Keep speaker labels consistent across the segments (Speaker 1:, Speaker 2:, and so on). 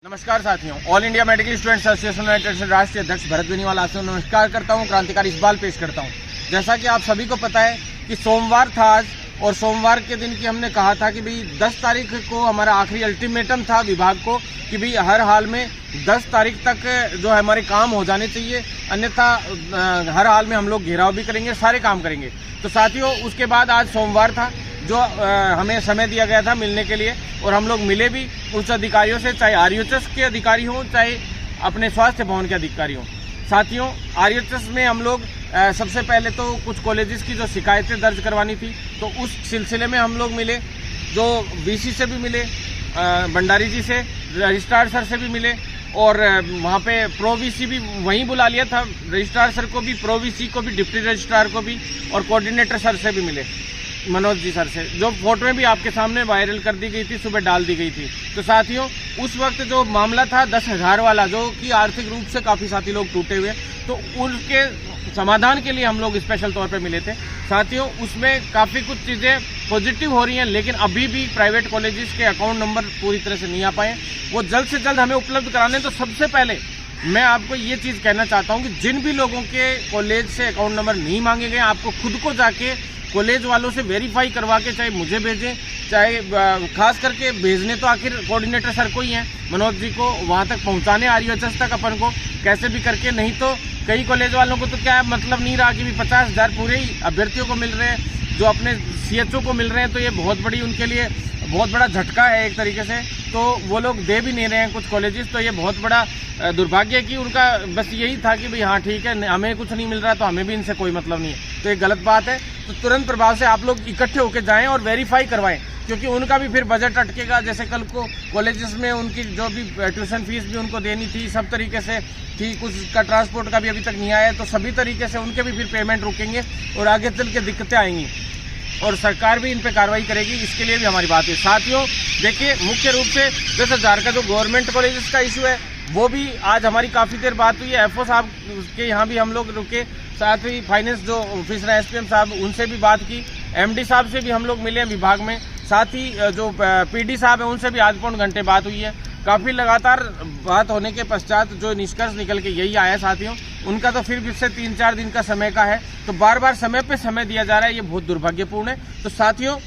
Speaker 1: नमस्कार साथियों, all India medical students association United से राष्ट्रीय अध्यक्ष भरत बेनीवाल आपसे नमस्कार करता हूं, क्रांतिकारी इकबाल पेश करता हूं। जैसा कि आप सभी को पता है कि सोमवार था आज, और सोमवार के दिन की हमने कहा था कि भाई 10 तारीख को हमारा आखिरी अल्टीमेटम था विभाग को कि भाई हर हाल में 10 तारीख तक जो है हमारे काम हो जाने चाहिए, अन्यथा हर हाल में हम लोग घेराव भी करेंगे, सारे काम करेंगे। तो साथियों, उसके बाद आज सोमवार था जो हमें समय दिया गया था मिलने के लिए, और हम लोग मिले भी उच्च अधिकारियों से, चाहे आरयूएचएस के अधिकारी हों चाहे अपने स्वास्थ्य भवन के अधिकारी हों। साथियों, आरयूएचएस में हम लोग सबसे पहले तो कुछ कॉलेजेस की जो शिकायतें दर्ज करवानी थी, तो उस सिलसिले में हम लोग मिले, जो वीसी से भी मिले, भंडारी जी से, रजिस्ट्रार सर से भी मिले, और वहाँ पे प्रो वीसी भी वहीं बुला लिया था, रजिस्ट्रार सर को भी, प्रो वीसी को भी, डिप्टी रजिस्ट्रार को भी, और कोऑर्डिनेटर सर से भी मिले, मनोज जी सर से, जो फोटो में भी आपके सामने वायरल कर दी गई थी, सुबह डाल दी गई थी। तो साथियों, उस वक्त जो मामला था 10,000 वाला, जो कि आर्थिक रूप से काफ़ी साथी लोग टूटे हुए, तो उनके समाधान के लिए हम लोग स्पेशल तौर पे मिले थे। साथियों, उसमें काफ़ी कुछ चीज़ें पॉजिटिव हो रही हैं, लेकिन अभी भी प्राइवेट कॉलेजेस के अकाउंट नंबर पूरी तरह से नहीं आ पाए, वो जल्द से जल्द हमें उपलब्ध कराने। तो सबसे पहले मैं आपको ये चीज़ कहना चाहता हूँ कि जिन भी लोगों के कॉलेज से अकाउंट नंबर नहीं मांगे गए, आपको खुद को जाके कॉलेज वालों से वेरीफाई करवा के, चाहे मुझे भेजें, चाहे खास करके भेजने तो आखिर कोऑर्डिनेटर सर को ही हैं, मनोज जी को वहाँ तक पहुँचाने आरयूएचएस तक अपन को कैसे भी करके। नहीं तो कई कॉलेज वालों को तो क्या मतलब नहीं रहा कि भी 50,000 पूरे ही अभ्यर्थियों को मिल रहे हैं, जो अपने सीएचओ को मिल रहे हैं, तो ये बहुत बड़ी उनके लिए बहुत बड़ा झटका है एक तरीके से। तो वो लोग दे भी नहीं रहे हैं कुछ कॉलेजेस, तो ये बहुत बड़ा दुर्भाग्य है कि उनका बस यही था कि भाई हाँ ठीक है, हमें कुछ नहीं मिल रहा तो हमें भी इनसे कोई मतलब नहीं है। तो ये गलत बात है। तो तुरंत प्रभाव से आप लोग इकट्ठे होकर जाएं और वेरीफाई करवाएं, क्योंकि उनका भी फिर बजट अटकेगा। जैसे कल को कॉलेजेस में उनकी जो भी ट्यूशन फीस भी उनको देनी थी, सब तरीके से थी, कुछ का ट्रांसपोर्ट का भी अभी तक नहीं आया है, तो सभी तरीके से उनके भी फिर पेमेंट रुकेंगे और आगे चल के दिक्कतें आएंगी, और सरकार भी इन पे कार्रवाई करेगी। इसके लिए भी हमारी बात है। साथियों, देखिए, मुख्य रूप से 10,000 का जो गवर्नमेंट कॉलेजेस का इशू है, वो भी आज हमारी काफ़ी देर बात हुई है। एफओ साहब के यहाँ भी हम लोग रुके, साथ ही फाइनेंस जो ऑफिसर हैं एसपीएम साहब, उनसे भी बात की, एमडी साहब से भी हम लोग मिले हैं विभाग में, साथ ही जो पीडी साहब हैं उनसे भी आध पौन घंटे बात हुई है। काफ़ी लगातार बात होने के पश्चात जो निष्कर्ष निकल के यही आया साथियों, उनका तो फिर से 3-4 दिन का समय का है, तो बार बार समय पे समय दिया जा रहा है, ये बहुत दुर्भाग्यपूर्ण है। तो साथियों,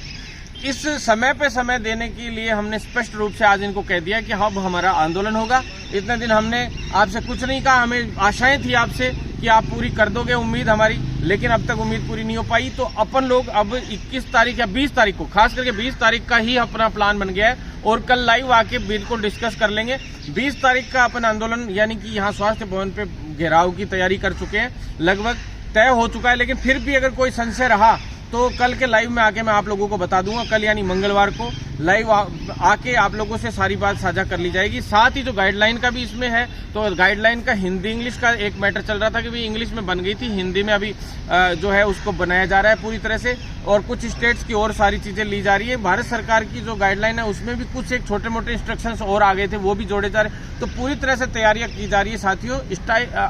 Speaker 1: इस समय पे समय देने के लिए हमने स्पष्ट रूप से आज इनको कह दिया कि अब हमारा आंदोलन होगा। इतने दिन हमने आपसे कुछ नहीं कहा, हमें आशाएं थी आपसे कि आप पूरी कर दोगे उम्मीद हमारी, लेकिन अब तक उम्मीद पूरी नहीं हो पाई। तो अपन लोग अब 21 तारीख या 20 तारीख को, खास करके 20 तारीख का ही अपना प्लान बन गया है, और कल लाइव आके बिल्कुल डिस्कस कर लेंगे। 20 तारीख का अपन आंदोलन, यानी कि यहाँ स्वास्थ्य भवन पे घेराव की तैयारी कर चुके हैं, लगभग तय हो चुका है। लेकिन फिर भी अगर कोई संशय रहा तो कल के लाइव में आके मैं आप लोगों को बता दूंगा। कल यानी मंगलवार को लाइव आके आप लोगों से सारी बात साझा कर ली जाएगी। साथ ही जो गाइडलाइन का भी इसमें है, तो गाइडलाइन का हिंदी इंग्लिश का एक मैटर चल रहा था कि भाई इंग्लिश में बन गई थी, हिंदी में अभी जो है उसको बनाया जा रहा है पूरी तरह से, और कुछ स्टेट्स की और सारी चीज़ें ली जा रही है। भारत सरकार की जो गाइडलाइन है उसमें भी कुछ एक छोटे मोटे इंस्ट्रक्शंस और आ गए थे, वो भी जोड़े जा रहे हैं। तो पूरी तरह से तैयारियां की जा रही है साथियों।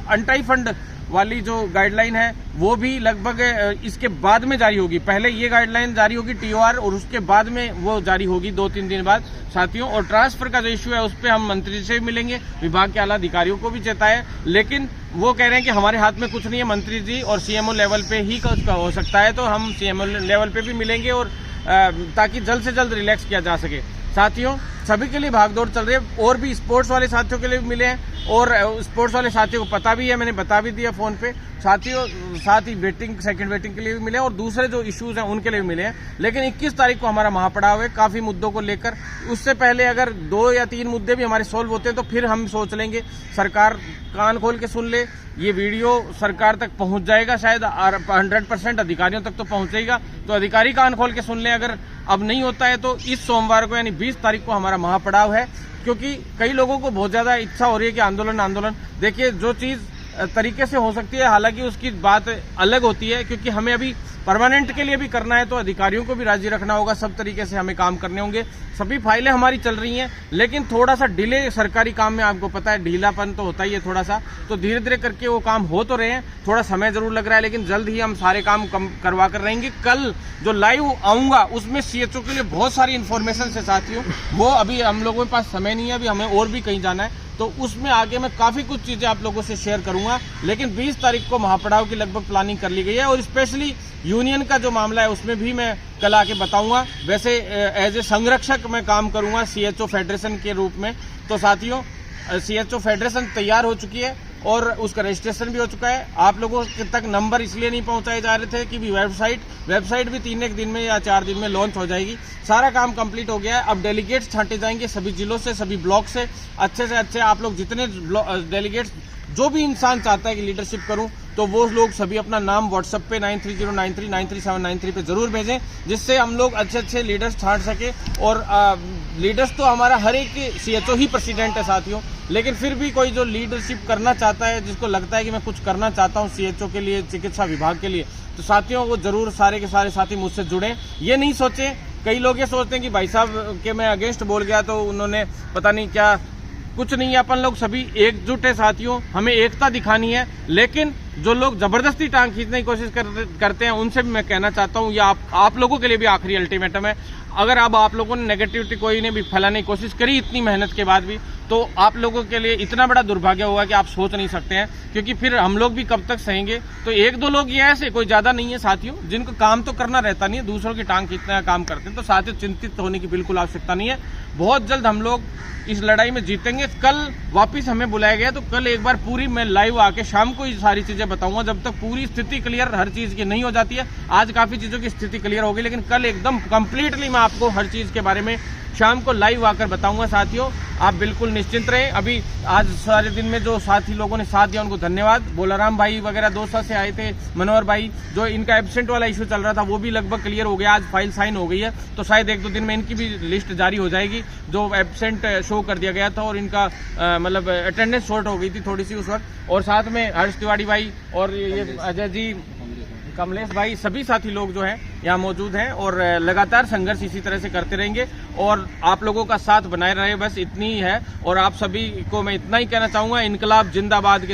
Speaker 1: अंटाई फंड वाली जो गाइडलाइन है वो भी लगभग इसके बाद में जारी होगी। पहले ये गाइडलाइन जारी होगी टीओआर, और उसके बाद में वो जारी होगी 2-3 दिन बाद साथियों। और ट्रांसफर का जो इश्यू है उस पर हम मंत्री से भी मिलेंगे, विभाग के आला अधिकारियों को भी चेताया, लेकिन वो कह रहे हैं कि हमारे हाथ में कुछ नहीं है, मंत्री जी और सीएमओ लेवल पे ही उसका हो सकता है। तो हम सीएमओ लेवल पे भी मिलेंगे, और ताकि जल्द से जल्द रिलैक्स किया जा सके। साथियों, सभी के लिए भागदौड़ चल रही है, और भी स्पोर्ट्स वाले साथियों के लिए भी मिले हैं, और स्पोर्ट्स वाले साथियों को पता भी है, मैंने बता भी दिया फोन पे साथियों। साथ ही वेटिंग, सेकंड वेटिंग के लिए भी मिले, और दूसरे जो इश्यूज हैं उनके लिए भी मिले हैं। लेकिन 21 तारीख को हमारा महापड़ाव है काफ़ी मुद्दों को लेकर। उससे पहले अगर 2 या 3 मुद्दे भी हमारे सोल्व होते हैं तो फिर हम सोच लेंगे। सरकार कान खोल के सुन ले, ये वीडियो सरकार तक पहुंच जाएगा, शायद 100% अधिकारियों तक तो पहुंचेगा, तो अधिकारी कान खोल के सुन ले। अगर अब नहीं होता है तो इस सोमवार को यानी 20 तारीख को हमारा महापड़ाव है, क्योंकि कई लोगों को बहुत ज़्यादा इच्छा हो रही है कि आंदोलन। देखिए, जो चीज़ तरीके से हो सकती है, हालांकि उसकी बात अलग होती है, क्योंकि हमें अभी परमानेंट के लिए भी करना है तो अधिकारियों को भी राजी रखना होगा, सब तरीके से हमें काम करने होंगे। सभी फाइलें हमारी चल रही हैं, लेकिन थोड़ा सा डिले सरकारी काम में, आपको पता है ढीलापन तो होता ही है थोड़ा सा, तो धीरे धीरे करके वो काम हो तो रहे हैं, थोड़ा समय जरूर लग रहा है, लेकिन जल्द ही हम सारे काम करवा कर रहेंगे। कल जो लाइव आऊंगा उसमें सीएचओ के लिए बहुत सारी इन्फॉर्मेशन है साथियों, वो अभी हम लोगों के पास समय नहीं है, अभी हमें और भी कहीं जाना है, तो उसमें आगे मैं काफ़ी कुछ चीज़ें आप लोगों से शेयर करूंगा। लेकिन 20 तारीख को महापड़ाव की लगभग प्लानिंग कर ली गई है, और स्पेशली यूनियन का जो मामला है उसमें भी मैं कल आके बताऊंगा। वैसे एज ए संरक्षक मैं काम करूंगा सीएचओ फेडरेशन के रूप में। तो साथियों, सीएचओ फेडरेशन तैयार हो चुकी है और उसका रजिस्ट्रेशन भी हो चुका है। आप लोगों तक नंबर इसलिए नहीं पहुंचाए जा रहे थे कि वेबसाइट भी 3 दिन में या 4 दिन में लॉन्च हो जाएगी। सारा काम कंप्लीट हो गया है। अब डेलीगेट्स छांटे जाएंगे सभी जिलों से, सभी ब्लॉक से अच्छे आप लोग जितने डेलीगेट्स, जो भी इंसान चाहता है कि लीडरशिप करूं, तो वो लोग सभी अपना नाम व्हाट्सएप पे 9309393793 पे जरूर भेजें, जिससे हम लोग अच्छे लीडर्स छांट सके। और लीडर्स तो हमारा हर एक सीएचओ ही प्रेसिडेंट है साथियों, लेकिन फिर भी कोई जो लीडरशिप करना चाहता है, जिसको लगता है कि मैं कुछ करना चाहता हूं सीएचओ के लिए, चिकित्सा विभाग के लिए, तो साथियों वो जरूर सारे के सारे साथी मुझसे जुड़ें। ये नहीं सोचें, कई लोग ये सोचते हैं कि भाई साहब के मैं अगेंस्ट बोल गया तो उन्होंने पता नहीं क्या, कुछ नहीं है। अपन लोग सभी एकजुट है साथियों, हमें एकता दिखानी है। लेकिन जो लोग जबरदस्ती टांग खींचने की कोशिश करते हैं, उनसे भी मैं कहना चाहता हूं, या आप लोगों के लिए भी आखिरी अल्टीमेटम है, अगर अब आप लोगों ने नेगेटिविटी कोई ने भी फैलाने की कोशिश करी इतनी मेहनत के बाद भी, तो आप लोगों के लिए इतना बड़ा दुर्भाग्य होगा कि आप सोच नहीं सकते हैं, क्योंकि फिर हम लोग भी कब तक सहेंगे। तो 1-2 लोग ये ऐसे, कोई ज्यादा नहीं है साथियों, जिनको काम तो करना रहता नहीं है, दूसरों की टांग खींचने का काम करते हैं। तो साथियों, चिंतित होने की बिल्कुल आवश्यकता नहीं है। बहुत जल्द हम लोग इस लड़ाई में जीतेंगे। कल वापिस हमें बुलाया गया, तो कल एक बार पूरी मैं लाइव आके शाम को ये सारी चीजें बताऊंगा। जब तक पूरी स्थिति क्लियर हर चीज की नहीं हो जाती है, आज काफी चीजों की स्थिति क्लियर होगी, लेकिन कल एकदम कंप्लीटली मैं आपको हर चीज के बारे में शाम को लाइव आकर बताऊंगा। साथियों, आप बिल्कुल निश्चिंत रहें। अभी आज सारे दिन में जो साथी लोगों ने साथ दिया उनको धन्यवाद। बोलाराम भाई वगैरह दोसा से आए थे, मनोहर भाई, जो इनका एब्सेंट वाला इशू चल रहा था वो भी लगभग क्लियर हो गया, आज फाइल साइन हो गई है, तो शायद 1-2 दिन में इनकी भी लिस्ट जारी हो जाएगी। जो एब्सेंट शो कर दिया गया था और इनका मतलब अटेंडेंस शॉर्ट हो गई थी थोड़ी सी उस वक्त। और साथ में हर्ष तिवारी भाई और ये अजय जी, कमलेश भाई, सभी साथी लोग जो हैं यहाँ मौजूद हैं, और लगातार संघर्ष इसी तरह से करते रहेंगे और आप लोगों का साथ बनाए रहे, बस इतनी ही है। और आप सभी को मैं इतना ही कहना चाहूंगा, इनकलाब जिंदाबाद के